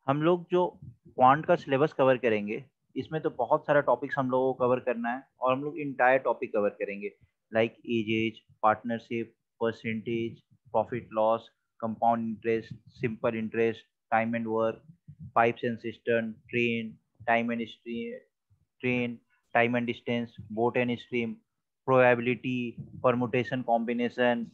हम लोग जो क्वांट का सिलेबस कवर करेंगे, इसमें तो बहुत सारा टॉपिक्स हम लोगों को कवर करना है और हम लोग इंटायर टॉपिक कवर करेंगे, like edges, partnership, percentage, profit loss, compound interest, simple interest, time and work, pipes and system, time and train, time and distance, boat and stream, probability, permutation combination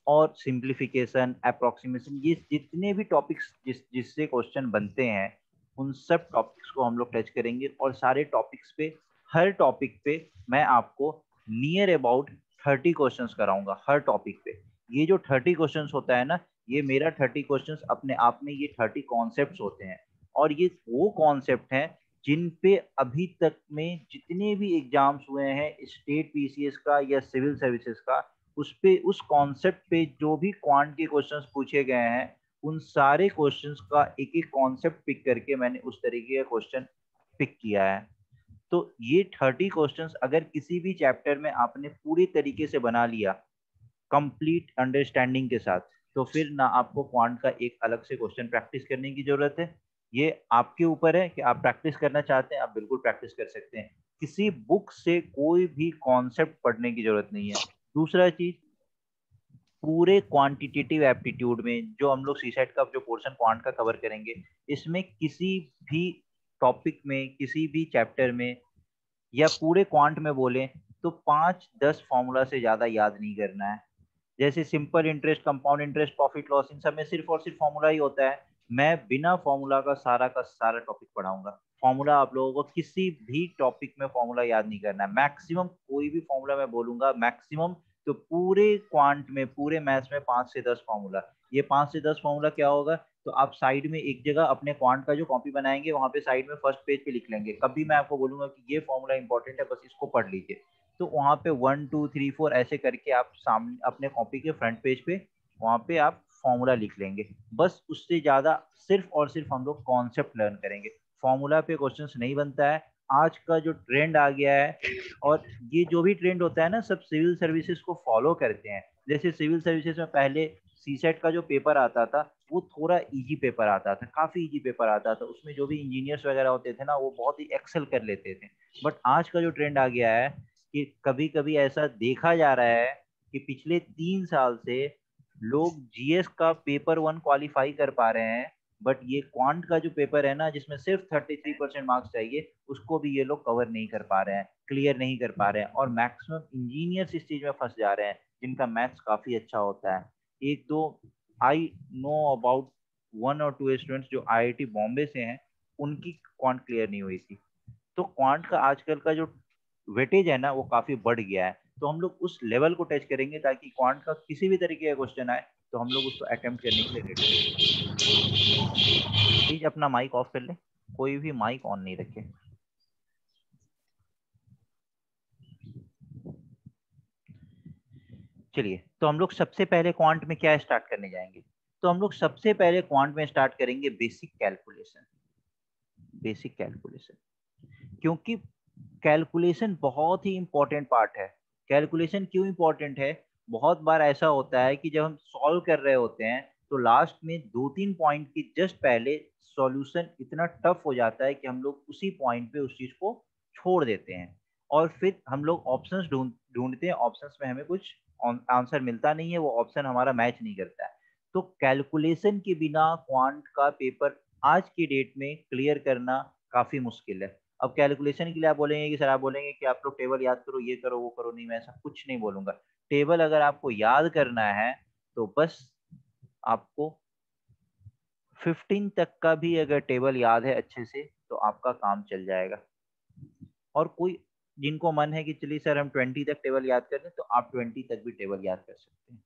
और simplification, approximation, ये जितने भी topics जिससे question बनते हैं उन सब topics को हम लोग टच करेंगे। और सारे टॉपिक्स पे, हर टॉपिक पे मैं आपको नियर अबाउट 30 क्वेश्चंस कराऊंगा हर टॉपिक पे। ये जो 30 क्वेश्चंस होता है ना, ये मेरा 30 क्वेश्चंस अपने आप में ये 30 कॉन्सेप्ट्स होते हैं। और ये वो कॉन्सेप्ट हैं जिन पे अभी तक में जितने भी एग्जाम्स हुए हैं स्टेट पीसीएस का या सिविल सर्विसेज का, उस पे, उस कॉन्सेप्ट पे जो भी क्वांट के क्वेश्चंस पूछे गए हैं, उन सारे क्वेश्चंस का एक एक कॉन्सेप्ट पिक करके मैंने उस तरीके का क्वेश्चन पिक किया है। तो ये 30 क्वेश्चंस अगर किसी भी चैप्टर में आपने पूरी तरीके से बना लिया कंप्लीट अंडरस्टैंडिंग के साथ, तो फिर ना आपको क्वांट का एक अलग से क्वेश्चन प्रैक्टिस करने की जरूरत है। ये आपके ऊपर है कि आप प्रैक्टिस करना चाहते हैं, आप बिल्कुल प्रैक्टिस कर सकते हैं। किसी बुक से कोई भी कॉन्सेप्ट पढ़ने की जरूरत नहीं है। दूसरा चीज, पूरे क्वांटिटेटिव एप्टीट्यूड में जो हम लोग सीसेट का जो पोर्शन क्वांट का कवर करेंगे, इसमें किसी भी टॉपिक में, किसी भी चैप्टर में या पूरे क्वांट में बोले तो 5-10 फॉर्मूला से ज्यादा याद नहीं करना है। जैसे simple interest, compound interest, profit loss, इन सब में सिर्फ और सिर्फ फॉर्मूला ही होता है। मैं बिना फॉर्मूला का सारा टॉपिक पढ़ाऊंगा। फॉर्मूला आप लोगों को किसी भी टॉपिक में फॉर्मूला याद नहीं करना है। मैक्सिमम कोई भी फॉर्मूला मैं बोलूंगा, मैक्सिमम तो पूरे क्वांट में, पूरे मैथ्स में 5 से 10 फॉर्मूला। ये 5 से 10 फॉर्मूला क्या होगा, तो आप साइड में एक जगह अपने क्वांट का जो कॉपी बनाएंगे वहां पे साइड में फर्स्ट पेज पे लिख लेंगे। कभी मैं आपको बोलूंगा कि ये फॉर्मूला इंपॉर्टेंट है, बस इसको पढ़ लीजिए, तो वहां पे 1 2 3 4 ऐसे करके आप सामने अपने कॉपी के फ्रंट पेज पे वहां पे आप फॉर्मूला लिख लेंगे। बस उससे ज्यादा सिर्फ और सिर्फ हम लोग कॉन्सेप्ट लर्न करेंगे। फॉर्मूला पे क्वेश्चंस नहीं बनता है। आज का जो ट्रेंड आ गया है, और ये जो भी ट्रेंड होता है ना, सब सिविल सर्विसेज को फॉलो करते हैं। जैसे सिविल सर्विसेज में पहले सीसेट का जो पेपर आता था वो थोड़ा इजी पेपर आता था, काफी इजी पेपर आता था। उसमें जो भी इंजीनियर्स वगैरह होते थे ना, वो बहुत ही एक्सेल कर लेते थे। बट आज का जो ट्रेंड आ गया है कि कभी कभी ऐसा देखा जा रहा है कि पिछले 3 साल से लोग जीएस का पेपर 1 क्वालिफाई कर पा रहे हैं, बट ये क्वांट का जो पेपर है ना, जिसमें सिर्फ 33% मार्क्स चाहिए, उसको भी ये लोग कवर नहीं कर पा रहे हैं, क्लियर नहीं कर पा रहे हैं। और मैक्सिमम इंजीनियर्स इस चीज में फंस जा रहे हैं जिनका मैथ्स काफी अच्छा होता है। एक दो, आई नो अबाउट 1 और 2 स्टूडेंट्स जो आईआईटी बॉम्बे से हैं, उनकी क्वांट क्लियर नहीं हुई थी। तो क्वांट का आजकल का जो वेटेज है ना, वो काफी बढ़ गया है। तो हम लोग उस लेवल को टच करेंगे ताकि क्वांट का किसी भी तरीके का क्वेश्चन आए तो हम लोग उसको अटेम्प्ट करने के लिए रेडी हो। प्लीज अपना माइक ऑफ कर ले, कोई भी माइक ऑन नहीं रखे। चलिए, तो हम लोग सबसे पहले क्वांट में क्या स्टार्ट करने जाएंगे, तो हम लोग सबसे पहले क्वांट में स्टार्ट करेंगे बेसिक कैलकुलेशन। बेसिक कैलकुलेशन, क्योंकि कैलकुलेशन बहुत ही इंपॉर्टेंट पार्ट है। कैलकुलेशन क्यों इंपॉर्टेंट है, बहुत बार ऐसा होता है कि जब हम सॉल्व कर रहे होते हैं तो लास्ट में 2-3 पॉइंट की जस्ट पहले सॉल्यूशन इतना टफ हो जाता है कि हम लोग उसी पॉइंट पे उस चीज को छोड़ देते हैं। और फिर हम लोग ऑप्शंस ढूंढते हैं, ऑप्शंस में हमें कुछ आंसर मिलता नहीं है, वो ऑप्शन हमारा मैच नहीं करता है। तो कैलकुलेशन के बिना क्वांट का पेपर आज की डेट में क्लियर करना काफी मुश्किल है। अब कैलकुलेशन के लिए आप बोलेंगे कि सर, आप बोलेंगे कि आप लोग टेबल याद करो, ये करो, वो करो, नहीं, मैं ऐसा कुछ नहीं बोलूंगा। टेबल अगर आपको याद करना है तो बस आपको 15 तक का भी अगर टेबल याद है अच्छे से तो आपका काम चल जाएगा। और कोई जिनको मन है कि चलिए सर हम 20 तक टेबल याद कर लें, तो आप 20 तक भी टेबल याद कर सकते हैं।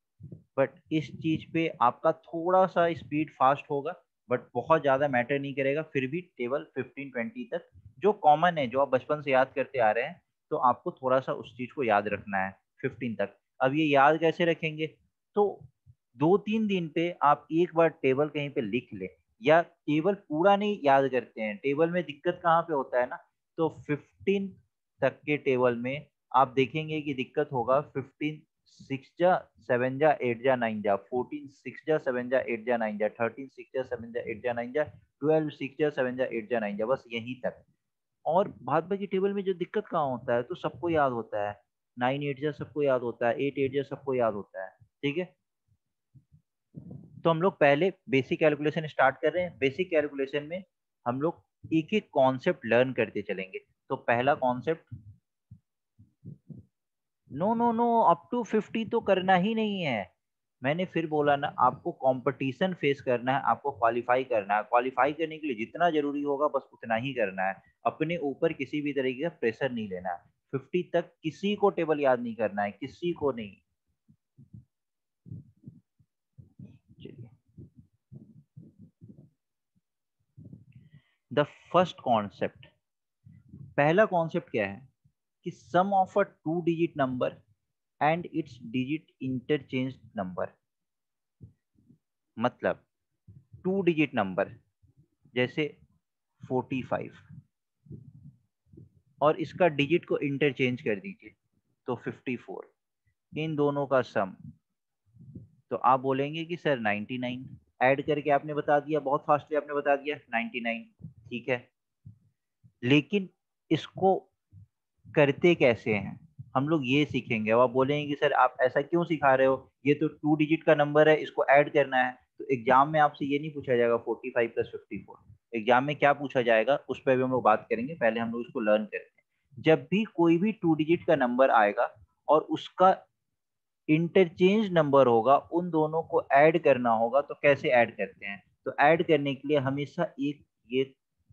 बट इस चीज पे आपका थोड़ा सा स्पीड फास्ट होगा, बट बहुत ज्यादा मैटर नहीं करेगा। फिर भी टेबल 15-20 तक जो कॉमन है, जो आप बचपन से याद करते आ रहे हैं, तो आपको थोड़ा सा उस चीज को याद रखना है 15 तक। अब ये याद कैसे रखेंगे, तो 2-3 दिन पे आप एक बार टेबल कहीं पे लिख ले, या टेबल पूरा नहीं याद करते हैं, टेबल में दिक्कत कहाँ पे होता है ना, तो 15 तक के टेबल में आप देखेंगे कि दिक्कत होगा 15 6 जा 7 जा 8 जा 9 जा, 14 6 जा 7 जा 8 जा 9 जा, 13 6 जा 7 जा 8 जा 9 जा, 12 6 जा 7 जा 8 जा 9 जा, बस यहीं तक। और भाग भागी टेबल में जो दिक्कत कहाँ होता है, तो सबको याद होता है, 9 8 जा सबको याद होता है, 8 8 जा सबको याद होता है, ठीक है। तो हम लोग पहले बेसिक कैलकुलेशन स्टार्ट कर रहे हैं। बेसिक कैलकुलेशन में हम लोग एक एक कॉन्सेप्ट लर्न करते चलेंगे। तो पहला concept, no no no, up to 50 तो करना ही नहीं है। मैंने फिर बोला ना, आपको कंपटीशन फेस करना है, आपको क्वालिफाई करना है। क्वालिफाई करने के लिए जितना जरूरी होगा बस उतना ही करना है। अपने ऊपर किसी भी तरीके का प्रेशर नहीं लेना है। 50 तक किसी को टेबल याद नहीं करना है, किसी को नहीं। चलिए, द फर्स्ट कॉन्सेप्ट, पहला कॉन्सेप्ट क्या है कि sum of a 2 digit number and its digit interchange number. मतलब 2 डिजिट नंबर जैसे 45 और इसका डिजिट को इंटरचेंज कर दीजिए तो 54, इन दोनों का सम। तो आप बोलेंगे कि सर 99, ऐड करके आपने बता दिया, बहुत फास्टली आपने बता दिया 99, ठीक है। लेकिन इसको करते कैसे हैं हम लोग, ये सीखेंगे। अब आप बोलेंगे कि सर आप ऐसा क्यों सिखा रहे हो, ये तो 2 डिजिट का नंबर है, इसको ऐड करना है। तो एग्जाम में आपसे ये नहीं पूछा जाएगा 45 प्लस 54। एग्जाम में क्या पूछा जाएगा उस पर भी हम लोग बात करेंगे, पहले हम लोग इसको लर्न करते हैं। जब भी कोई भी 2 डिजिट का नंबर आएगा और उसका इंटरचेंज नंबर होगा, उन दोनों को ऐड करना होगा। तो कैसे ऐड करते हैं, तो ऐड करने के लिए हमेशा एक ये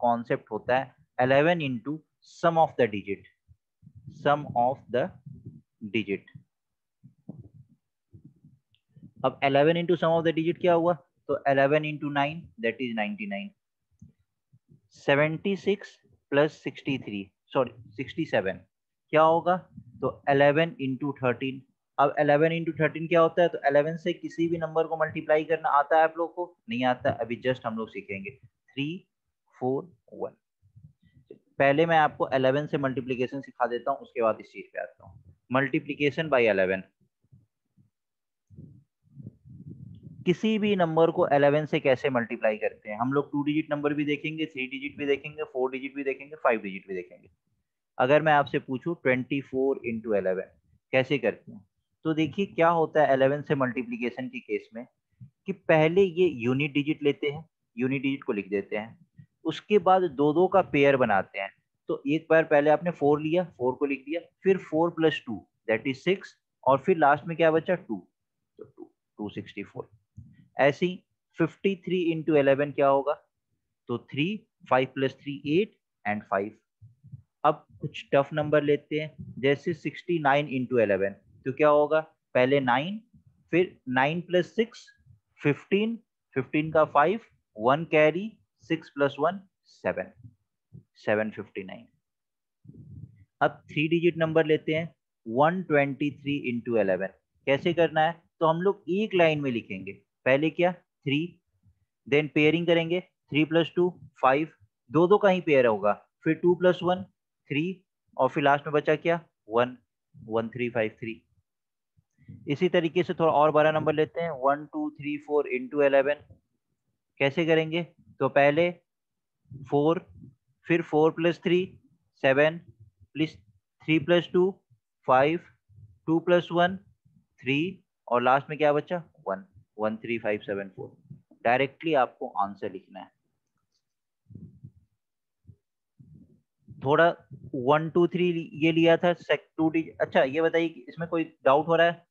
कॉन्सेप्ट होता है, 11 into sum of the digit, sum of the digit. अब 11 into sum of the digit क्या हुआ, तो 11 into 9 that is 99, 76 plus 63, sorry 67 क्या होगा, तो 11 इंटू 13। अब 11 इंटू 13 क्या होता है, तो 11 से किसी भी नंबर को मल्टीप्लाई करना आता है आप लोग को, नहीं आता, अभी जस्ट हम लोग सीखेंगे। 3 4 1। पहले मैं आपको 11 से मल्टीप्लीकेशन सिखा देता हूँ, उसके बाद इस चीज पे आता हूँ। मल्टीप्लीकेशन बाय 11, किसी भी नंबर को 11 से कैसे मल्टीप्लाई करते हैं हम लोग, 2 डिजिट नंबर भी देखेंगे, 3 डिजिट भी देखेंगे, 4 डिजिट भी देखेंगे, 5 डिजिट भी देखेंगे। अगर मैं आपसे पूछूं 24 इंटू 11 कैसे करते हैं, तो देखिए क्या होता है 11 से मल्टीप्लीकेशन के केस में, कि पहले ये यूनिट डिजिट लेते हैं, यूनिट डिजिट को लिख देते हैं, उसके बाद दो दो का पेयर बनाते हैं। तो एक बार पहले आपने 4 लिया, 4 को लिख दिया, फिर 4 प्लस 2 दैट इज 6, और फिर लास्ट में क्या बचा 2, तो 264। ऐसे ही 53 इंटू 11 क्या होगा, तो 3, 5 प्लस 3 8 एंड 5। अब कुछ टफ नंबर लेते हैं, जैसे 69 इंटू 11, तो क्या होगा, पहले 9, फिर 9 प्लस 6 15, 15 का 5, 1 कैरी, 6 प्लस 1 7, 759। अब 3 डिजिट नंबर लेते हैं, 123 इंटू 11 कैसे करना है, तो हम लोग एक लाइन में लिखेंगे, पहले क्या 3, देन पेयरिंग करेंगे, 3 प्लस 2 5, दो दो का ही पेयर होगा, फिर 2 प्लस 1 3, और फिर लास्ट में बचा क्या 1, 1353। इसी तरीके से थोड़ा और बड़ा नंबर लेते हैं, 1 2 3 4 इंटू 11 कैसे करेंगे, तो पहले 4, फिर 4 प्लस 3 7, प्लस 3 प्लस 2 5, 2 प्लस 1 3, और लास्ट में क्या बचा 1, 13574। डायरेक्टली आपको आंसर लिखना है। थोड़ा 1 2 3 ये लिया था, सेक 2 डी। अच्छा ये बताइए कि इसमें कोई डाउट हो रहा है,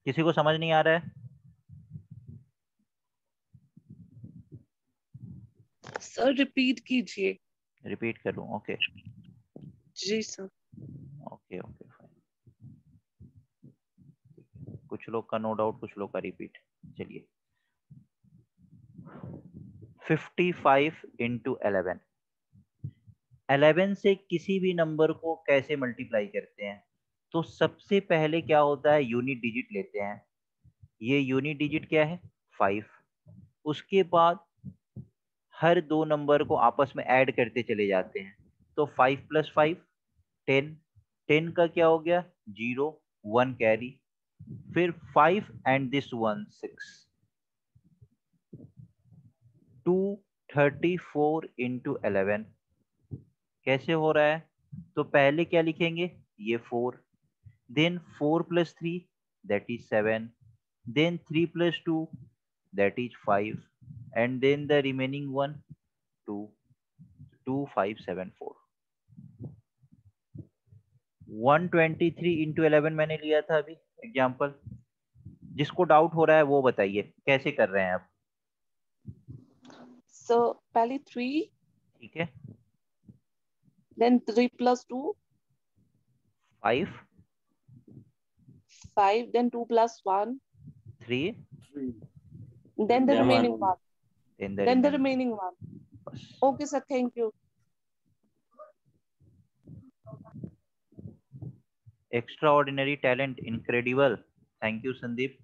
किसी को समझ नहीं आ रहा है? सर रिपीट कीजिए। रिपीट कर लूं, ओके जी सर। Okay okay fine. कुछ लोग का नो डाउट, कुछ लोग का रिपीट। चलिए 55 इंटू 11, 11 से किसी भी नंबर को कैसे मल्टीप्लाई करते हैं, तो सबसे पहले क्या होता है, यूनिट डिजिट लेते हैं। ये यूनिट डिजिट क्या है 5, उसके बाद हर दो नंबर को आपस में ऐड करते चले जाते हैं। तो 5 प्लस 5 10, 10 का क्या हो गया 0 1 कैरी, फिर 5 एंड दिस 1 6, 234 into 11 कैसे हो रहा है? तो पहले क्या लिखेंगे, ये 4, then 4 plus 3 that is 7, then 3 plus 2 that is 5, and then the remaining one 2, 2 5 7 4, 123 into 11 मैंने लिया था अभी एग्जाम्पल। जिसको डाउट हो रहा है वो बताइए कैसे कर रहे हैं आप। So पहले 3, ठीक है, then 3 plus 2 5 5, then 2 plus 1, 3 then the remaining one, then the then the remaining remaining one. बस। Okay sir, thank you. Extra ordinary talent, incredible, thank you Sandeep.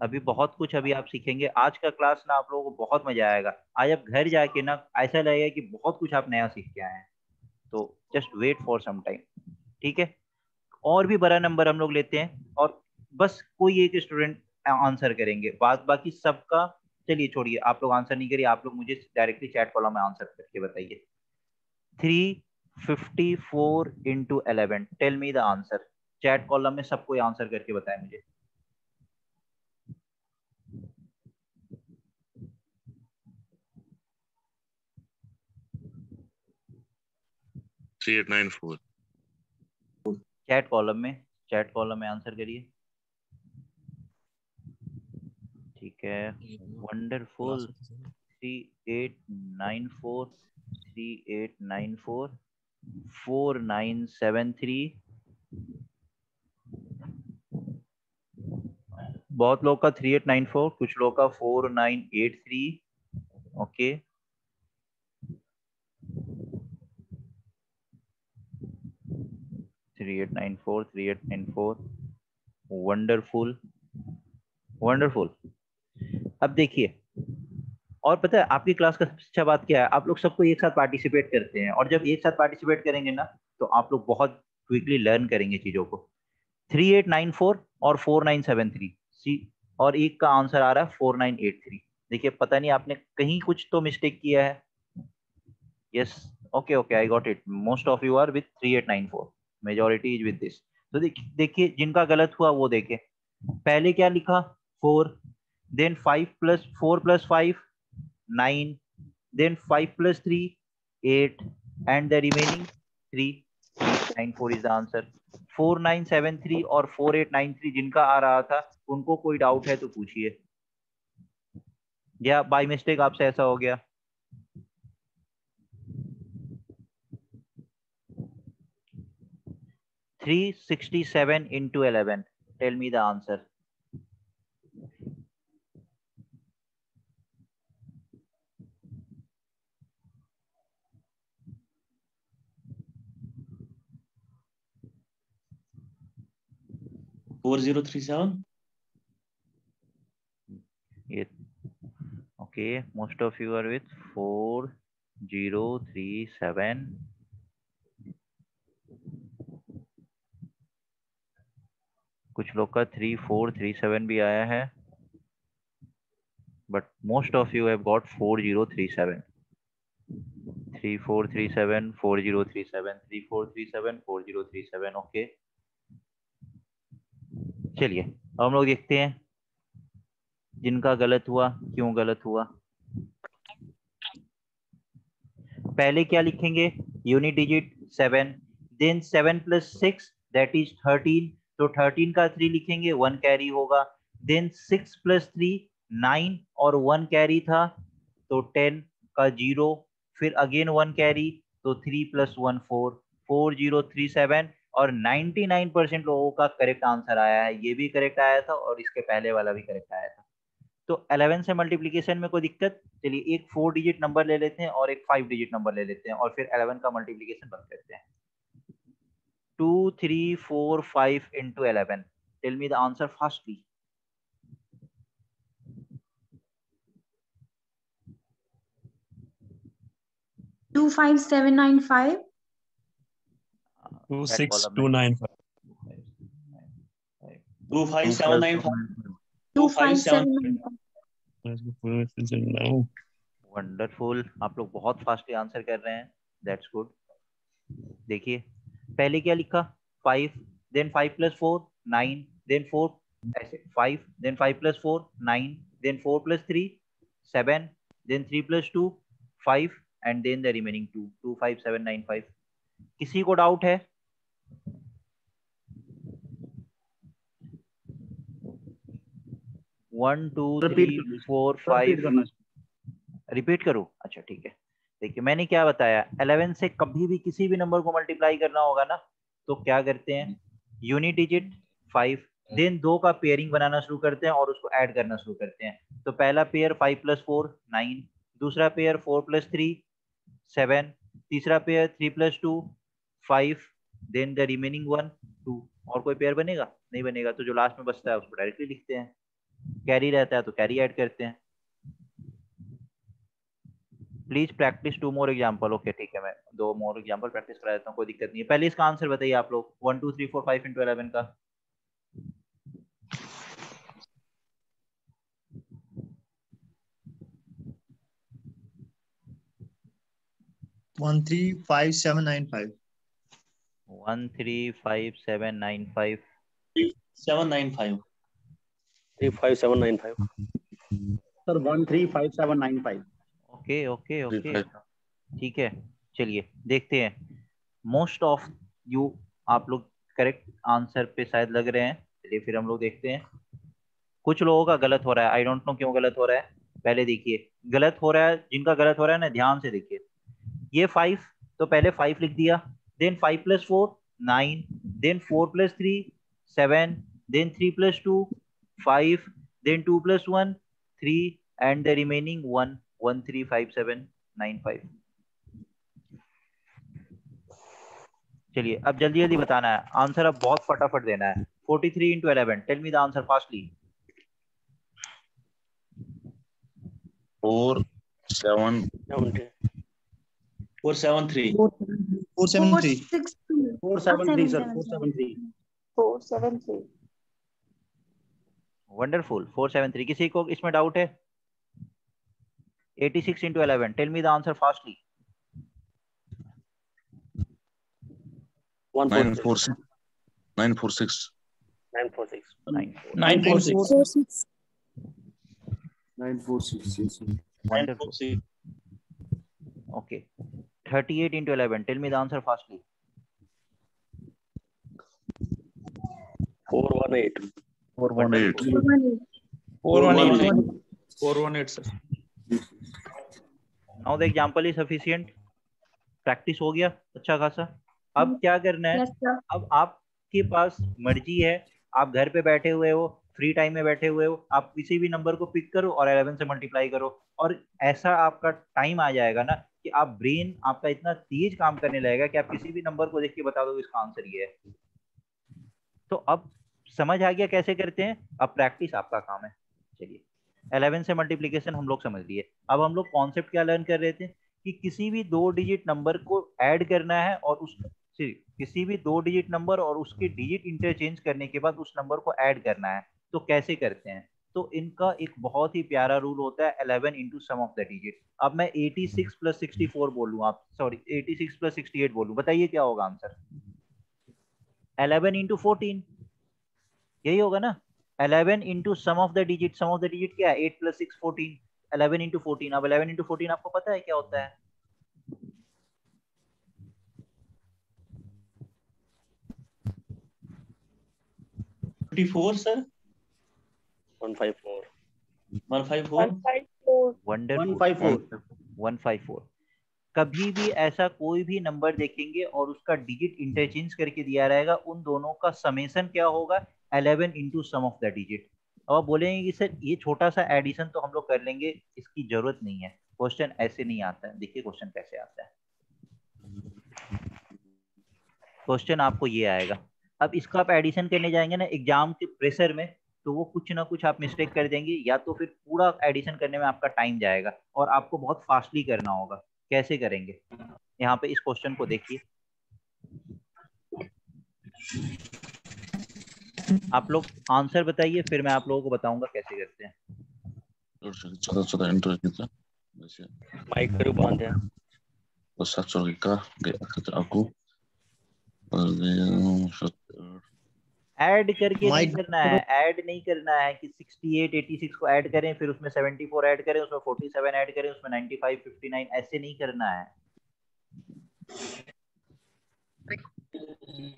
अभी बहुत कुछ अभी आप सीखेंगे। आज का क्लास ना आप लोगों को बहुत मजा आएगा। आज आप घर जाके ना ऐसा लगेगा कि बहुत कुछ आप नया सीख के आए हैं। तो just wait for some time, ठीक है। और भी बड़ा नंबर हम लोग लेते हैं और बस कोई एक स्टूडेंट आंसर करेंगे, बाकी सबका चलिए छोड़िए, आप लोग आंसर नहीं करिए, आप लोग मुझे डायरेक्टली चैट कॉलम में आंसर करके बताइए। 354 into 11, tell me the answer. Chat column में सब कोई आंसर करके बताए मुझे। 3894। चैट कॉलम में आंसर करिए। ठीक है, वंडरफुल। 3894 3894 4973। बहुत लोग का 3894, कुछ लोग का 4983। Okay, three eight nine four, wonderful wonderful. अब देखिए, और पता है आपकी क्लास का सबसे अच्छा बात क्या है, आप लोग सबको एक साथ पार्टिसिपेट करते हैं, और जब एक साथ पार्टिसिपेट करेंगे ना तो आप लोग बहुत क्विकली लर्न करेंगे चीजों को। 3894 और 4973 सी, और एक का आंसर आ रहा है 4983। देखिए, पता नहीं आपने कहीं कुछ तो मिस्टेक किया है। Yes, okay okay, I got it, most of you are with 3894, majority is with this. तो देखिए जिनका गलत हुआ वो देखे, पहले क्या लिखा 4, then 5 plus 4 plus 5 9, then 5 plus 3 8, and the remaining 3 394 is the answer। 4973 और 4893 जिनका आ रहा था उनको कोई डाउट है तो पूछिए, या बाय मिस्टेक आपसे ऐसा हो गया। Three 67 into 11, tell me the answer। 4037। ये okay, most of you are with 4037। कुछ लोग का 3437 भी आया है, but most of you have got 4037। 3437 4037 3437 4037। Okay, चलिए अब हम लोग देखते हैं जिनका गलत हुआ क्यों गलत हुआ। पहले क्या लिखेंगे, यूनिट डिजिट 7, देन 7 प्लस 6 दैट इज 13, तो 13 का 3 लिखेंगे, 1 कैरी होगा। देन 6 प्लस 3 9 और 1 कैरी था तो 10 का 0, फिर अगेन 1 कैरी तो 3 प्लस 1 4, 4037। और 99% लोगों का करेक्ट आंसर आया है, ये भी करेक्ट आया था और इसके पहले वाला भी करेक्ट आया था। तो 11 से मल्टीप्लीकेशन में कोई दिक्कत? चलिए एक 4 डिजिट नंबर ले लेते हैं और एक 5 डिजिट नंबर ले लेते हैं और फिर 11 का मल्टीप्लीकेशन बंद करते हैं। 2 3 4 5 into 11, tell me the answer fastly. 25795। 26295. 25795. 25795. Wonderful, आप लोग बहुत फास्टली आंसर कर रहे हैं, दैट्स गुड। देखिए पहले क्या लिखा, 5, देन 5 + 4 9, देन 4, ऐसे 5, then 5 + 4 9, then 4 + 3 7, then 3 + 2 5 and then the remaining 2 25795। किसी को डाउट है? 1 2 3 4 5। रिपीट करूं? अच्छा ठीक है। देखिए मैंने क्या बताया, 11 से कभी भी किसी भी नंबर को मल्टीप्लाई करना होगा ना, तो क्या करते हैं, यूनिट डिजिट 5, देन 2 का पेयरिंग बनाना शुरू करते हैं और उसको ऐड करना शुरू करते हैं। तो पहला पेयर 5 + 4 9, दूसरा पेयर 4 + 3 7, तीसरा पेयर 3 + 2 5, देन द रिमेनिंग 1 2। और कोई पेयर बनेगा? नहीं बनेगा। तो जो लास्ट में बचता है उसको डायरेक्टली लिखते हैं, कैरी रहता है तो कैरी ऐड करते हैं। Please practice 2 more example. Okay ठीक है, मैं 2 मोर एग्जाम्पल प्रैक्टिस करा देता हूँ, कोई दिक्कत नहीं है। पहले इसका आंसर बताइए आप लोग, 1 2 3 4 5 × 11 का। One three five seven nine five 135795। 795 35795 sir 135795। Okay okay okay ठीक है। चलिए देखते हैं, मोस्ट ऑफ यू आप लोग करेक्ट आंसर पे शायद लग रहे हैं। चलिए फिर हम लोग देखते हैं। कुछ लोगों का गलत हो रहा है, आई डोंट नो क्यों गलत हो रहा है। पहले देखिए गलत हो रहा है, जिनका गलत हो रहा है ना ध्यान से देखिए। ये 5, तो पहले 5 लिख दिया, then 5 + 4 9, then 4 + 3 7, then 3 + 2 5, then 2 + 1 3 and the remaining 1 135795। चलिए अब जल्दी जल्दी बताना है आंसर, अब बहुत फटाफट देना है। 43 × 11, tell me the answer fastly. 473 473 473 473 sir 473। 473. Wonderful, 473। किसी को इसमें डाउट है? 86 × 11, tell me the answer fastly. 946 946 946. 946 Wonderful. Okay. 38 × 11, tell me the answer fastly. 418 418 418 sir. Now the example is sufficient. Practice हो गया अच्छा खासा। अब क्या करना है? अब आपके पास मर्जी है, आप घर पे बैठे हुए हो, फ्री टाइम में बैठे हुए हो, आप किसी भी नंबर को पिक करो और 11 से मल्टीप्लाई करो, और ऐसा आपका टाइम आ जाएगा ना कि आप ब्रेन आपका इतना तेज काम करने लगेगा कि आप किसी भी नंबर को देख के बता दो इसका आंसर ये है। तो अब समझ आ गया कैसे करते हैं? अब प्रैक्टिस आपका काम है। चलिए 11 से मल्टीप्लिकेशन हम लोग समझ लिए। अब हम लोग कॉन्सेप्ट क्या लर्न कर रहे थे कि किसी भी 2 डिजिट नंबर को ऐड करना है और उस किसी भी 2 डिजिट नंबर और उसके डिजिट इंटरचेंज करने के बाद उस नंबर को ऐड करना है। तो कैसे करते हैं? तो इनका एक बहुत ही प्यारा रूल होता है 11 into sum of the digit. अब मैं 86 + 64 बोलूँ, आप सॉरी 86 + 68 बोलूँ, बताइए क्या होगा आंसर? 11 इंटू 14, यही होगा ना। 11 into sum of the digit, sum of the digit क्या है? 8 + 6 14, 11 इंटू 14। अब 11 इंटू 14 आपको पता है क्या होता है? sir. 154 154 वंडरफुल, 154। कभी भी ऐसा कोई भी नंबर देखेंगे और उसका डिजिट इंटरचेंज करके दिया रहेगा, उन दोनों का समेशन क्या होगा? 11 into sum of the digit. और बोलेंगे कि सर ये छोटा सा एडिशन तो हम लोग कर लेंगे, इसकी जरूरत नहीं है, क्वेश्चन ऐसे नहीं आता है। देखिए क्वेश्चन कैसे आता है। क्वेश्चन आपको ये आएगा, अब इसका आप एडिशन करने जाएंगे ना एग्जाम के प्रेशर में, तो वो कुछ ना कुछ आप मिस्टेक कर देंगे, या तो फिर पूरा एडिशन करने में आपका टाइम जाएगा और आपको बहुत फास्टली करना होगा। कैसे करेंगे? यहाँ पे इस क्वेश्चन को देखिए, आप लोग आंसर बताइए, फिर मैं आप लोगों को बताऊंगा कैसे करते हैं। 14 enter kita. माइक करो बंद है। Besar kita kata aku. Add करके नहीं माइक करना है, ऐड नहीं करना है कि 68 86 को ऐड करें, फिर उसमें 74 ऐड करें, उसमें 47 ऐड करें, उसमें 95 59, ऐसे नहीं करना है।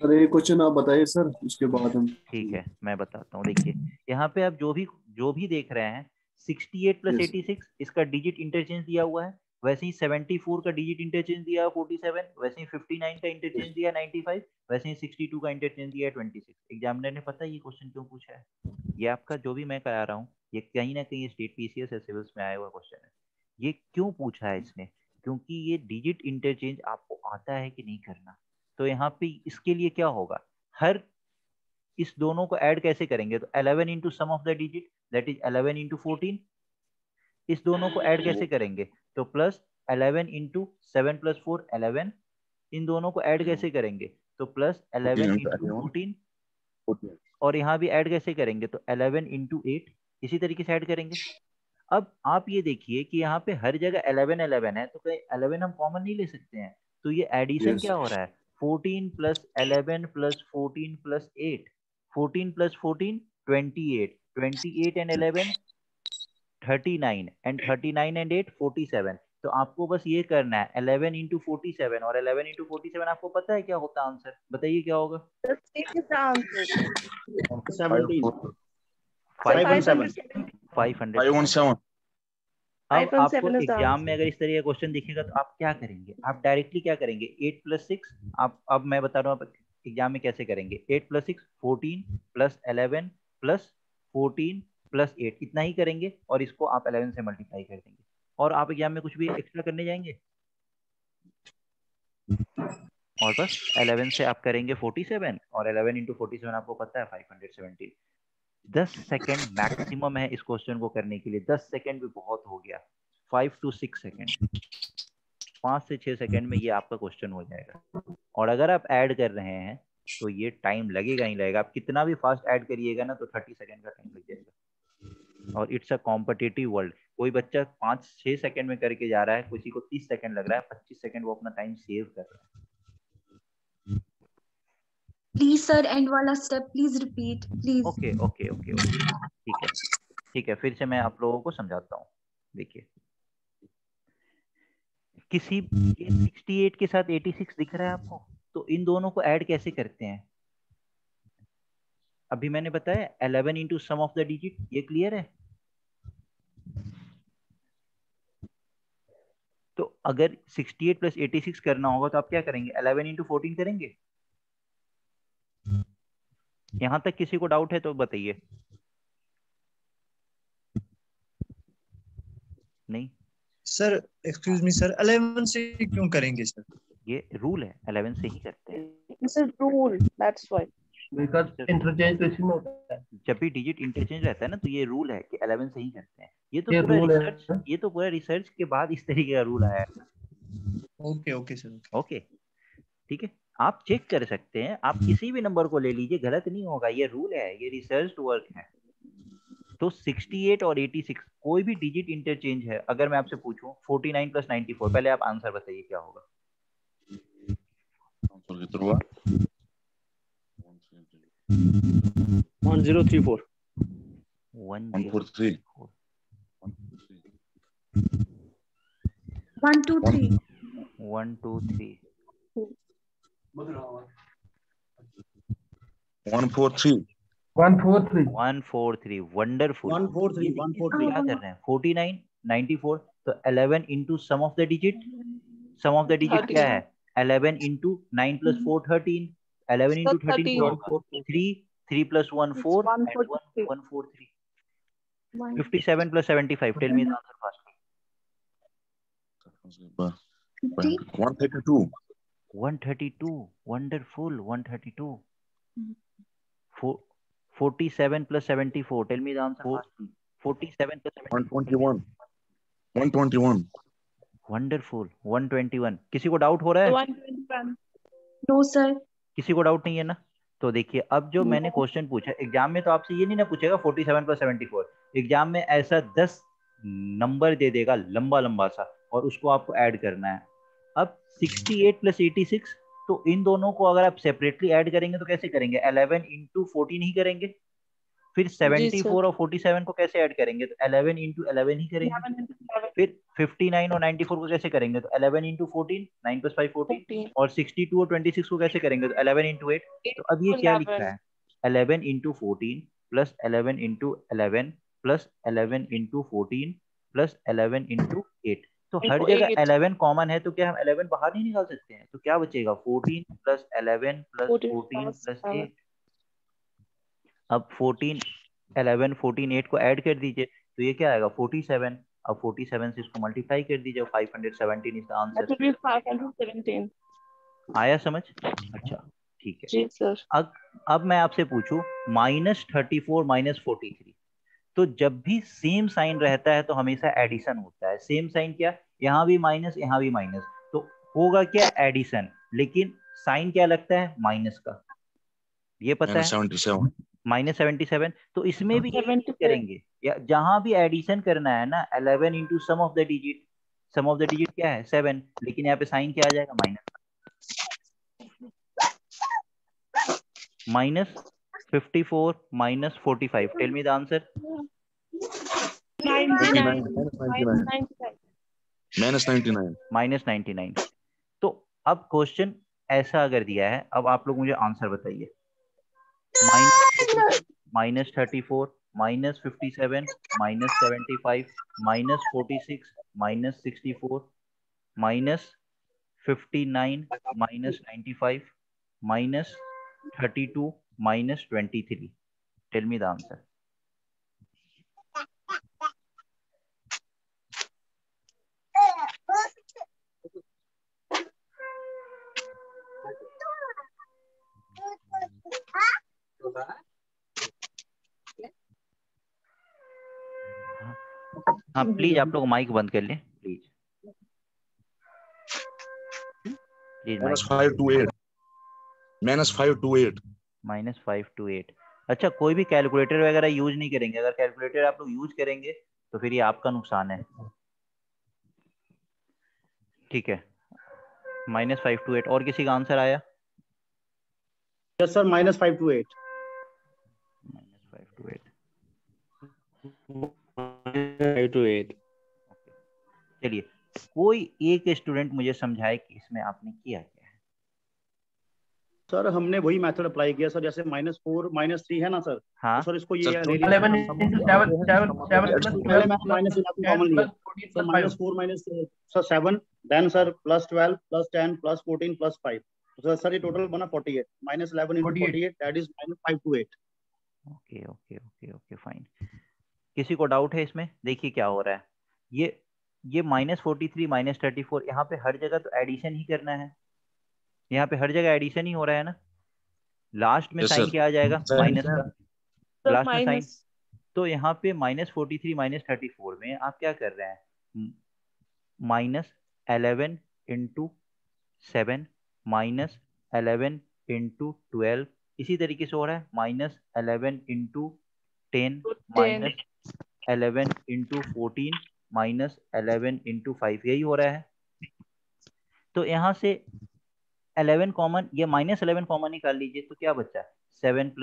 अरे क्वेश्चन आप बताइए सर, उसके बाद हम। ठीक है, मैं बताता हूँ। देखिए यहाँ पे आप जो भी देख रहे हैं, 68 प्लस 86 इसका डिजिट इंटरचेंज दिया हुआ है, वैसे ही 74 का डिजिट इंटरचेंज दिया है 47, वैसे ही 59 का इंटरचेंज दिया 95, वैसे ही 62 का इंटरचेंज दिया 26। एग्जामिनर ने पता है ये क्वेश्चन क्यों पूछा है? ये आपका जो भी मैं करा रहा हूँ, ये कहीं ना कहीं स्टेट पीसीएस या सिविल्स में आया हुआ क्वेश्चन है। ये क्यों पूछा है इसने? क्योंकि ये डिजिट इंटरचेंज आपको आता है कि नहीं करना। तो यहाँ पे इसके लिए क्या होगा, हर इस दोनों को ऐड कैसे करेंगे? तो 11 into sum of the digit that is 11 into 14। इस दोनों को ऐड कैसे करेंगे? तो प्लस 11 इंटू 7 प्लस 4 11। इन दोनों को ऐड कैसे करेंगे? तो प्लस 11 इंटू 14। और यहाँ भी ऐड कैसे करेंगे? तो 11 इंटू 8। इसी तरीके से ऐड करेंगे। अब आप ये देखिए कि यहाँ पे हर जगह 11 11 है, तो कहीं 11 हम कॉमन नहीं ले सकते हैं। तो ये एडिशन क्या हो रहा है? 14 plus 11 plus 14 plus 8, 14 plus 14 28, 28 and 11 39, and 39 and 8 47। तो आपको बस ये करना है 11 इंटू 47, और 11 इंटू 47 आपको पता है क्या होता है आंसर? बताइए क्या होगा? 17 517। 517. अब आपको एग्जाम में अगर इस तरह का क्वेश्चन दिखेगा तो आप क्या करेंगे? आप डायरेक्टली क्या करेंगे? 8 प्लस 6। आप अब मैं बता रहा हूँ आप एग्जाम में कैसे करेंगे। 8 प्लस 6 14 प्लस 11 प्लस 14 प्लस 8, इतना ही करेंगे और इसको आप 11 से मल्टीप्लाई कर देंगे। और आप एग्जाम में कुछ भी एक्स्ट्रा करने जाएंगे? और बस 11 से आप करेंगे 47, और 11 इंटू 47 आपको पता है 517। 10 सेकेंड मैक्सिमम है इस क्वेश्चन को करने के लिए। 10 सेकेंड भी बहुत हो गया। 5 to 6 सेकेंड, 5 से 6 सेकेंड में ये आपका क्वेश्चन हो जाएगा। और अगर आप ऐड कर रहे हैं तो ये टाइम लगेगा ही लगेगा। आप कितना भी फास्ट ऐड करिएगा ना तो 30 सेकेंड का टाइम लग जाएगा। और इट्स अ कॉम्पिटिटिव वर्ल्ड। कोई बच्चा 5-6 सेकेंड में करके जा रहा है, किसी को 30 सेकेंड लग रहा है, 25 सेकेंड वो अपना टाइम सेव कर रहा है। Please sir, end वाला step please repeat please. Okay okay okay ठीक है ठीक है, फिर से मैं आप लोगों को समझाता हूँ। देखिए किसी ये 68 के साथ 86 दिख रहा है आपको, तो इन दोनों को ऐड कैसे करते हैं? अभी मैंने बताया 11 into sum of the digit, ये क्लियर है? तो अगर 68 प्लस 86 करना होगा तो आप क्या करेंगे? 11 इंटू 14 करेंगे। यहां तक किसी को डाउट है तो बताइए। नहीं सर एक्सक्यूज मी सर, 11 से क्यों करेंगे सर? ये रूल है, 11 से ही करते हैं। This is rule, that's why. Because interchange तो इसी में होता है। जब भी डिजिट इंटरचेंज रहता है ना तो ये रूल है कि 11 से ही करते हैं। ये तो ये पूरा rule है। रिसर्च, ये तो पूरा रिसर्च के बाद इस तरीके का रूल आया है। Okay okay sir. ओके ठीक है, आप चेक कर सकते हैं, आप किसी भी नंबर को ले लीजिए, गलत नहीं होगा। ये रूल है, ये रिसर्च वर्क है। तो 68 और 86 कोई भी डिजिट इंटरचेंज है। अगर मैं आपसे पूछूं 49 प्लस 94, पहले आप आंसर बताइए क्या होगा? 1034 143 1 2 3 1 2 3 143 143 वंडरफुल। 143 क्या कर रहे हैं? 49 94, तो 11 into sum of the digit. Sum of the digit क्या है? 11 इंटू 9 प्लस 4 13, 11 इंटू 13 क्या होगा? 3 plus 1 4 and 143। 57 plus 75, tell me the answer fast. 132 132 wonderful. 132 47 plus 74, tell me the answer fast. 47 plus 74 121 wonderful. 121 किसी को डाउट हो रहा है? 121 no sir. किसी को डाउट नहीं है ना? तो देखिए अब जो मैंने क्वेश्चन पूछा एग्जाम में, तो आपसे ये नहीं ना पूछेगा 47 + 74। एग्जाम में ऐसा 10 नंबर दे देगा लंबा लंबा सा, और उसको आपको ऐड करना है। अब 68 + 86, तो इन दोनों को अगर आप सेपरेटली ऐड करेंगे तो कैसे करेंगे? 11 × 14 ही करेंगे। फिर 74 और 47 को कैसे ऐड करेंगे? तो 11 × 11 ही करेंगे। फिर 59 और 94 को कैसे करेंगे? तो 11 × 14, 9 + 5 14। और 62 और 26 को कैसे करेंगे? तो 11 × 8। तो अब ये क्या लिखा है? 11 × 14 + 11 × 11 + 11 × 14 + 11 × 8। तो हर जगह 11 कॉमन है, तो क्या हम 11 बाहर नहीं निकाल सकते हैं? तो क्या बचेगा? 14 + 11 + 14 + 8। अब 14 11 14 8 को ऐड कर दीजिए, तो ये क्या आएगा? 47। अब 47 से इसको मल्टीप्लाई कर दीजिए, 517 इज द आंसर। 517 आया समझ? अच्छा ठीक है। जी सर। अब मैं आपसे पूछूं -34 - 43, तो जब भी सेम साइन रहता है तो हमेशा एडिशन होता है। सेम साइन क्या? यहाँ भी माइनस, यहाँ भी माइनस, तो होगा क्या? एडिशन। लेकिन साइन क्या लगता है? माइनस का, ये पता है? -77 -77। तो इसमें भी यही चीज 77 करेंगे, या जहां भी एडिशन करना है ना, 11 × sum of the digit. Sum of the digit क्या है? 7। लेकिन यहाँ पे साइन क्या आ जाएगा? Minus. -54 - 45, tell me the answer. 99 -99। तो अब क्वेश्चन ऐसा अगर दिया है, अब आप लोग मुझे आंसर बताइए। -34 - 57 -57 -75 -46 -64 -59 -95 -32 -23, टेल मी द आंसर। हाँ प्लीज आप लोग माइक बंद कर लें, please please mic. -5 to 8 -5 to 8 -5 to 8। अच्छा, कोई भी कैलकुलेटर वगैरह यूज नहीं करेंगे। अगर कैलकुलेटर आप लोग यूज करेंगे तो फिर ये आपका नुकसान है। ठीक है, -5 to 8। और किसी का आंसर आया? Yes sir, -5 to 8। -5 to 8। 5 to 8। चलिए, कोई एक स्टूडेंट मुझे समझाए कि इसमें आपने किया क्या है। सर हमने वही मेथड अप्लाई किया सर, जैसे -4 -3 है ना सर। हाँ तो सर इसको ये 11 × 7 7 पहले मैंने -11 कॉमन लिया, सर -4 सर 7, देन सर +12 +10 +14 +5, तो सर ये टोटल बना 48। -11 × 48 that is -5 to 8। Okay okay okay okay fine. किसी को डाउट है इसमें? देखिए क्या हो रहा है। ये -43 -34, यहाँ पे हर जगह तो एडिशन ही करना है। यहाँ पे हर जगह एडिशन ही हो रहा है ना। लास्ट में Yes, साइन sir. क्या आ जाएगा? माइनस का। सर लास्ट में साइन। माइनस। तो यहाँ पे -43 -34 में आप क्या कर रहे हैं? -11 × 7 -11 × 12, इसी तरीके से हो रहा है। -11 × 10 10 -11 × 14 -11 × 5, यही हो रहा है। तो यहाँ से 11 कॉमन, ये -11 कॉमन निकाल लीजिए, तो क्या बचा? 7 +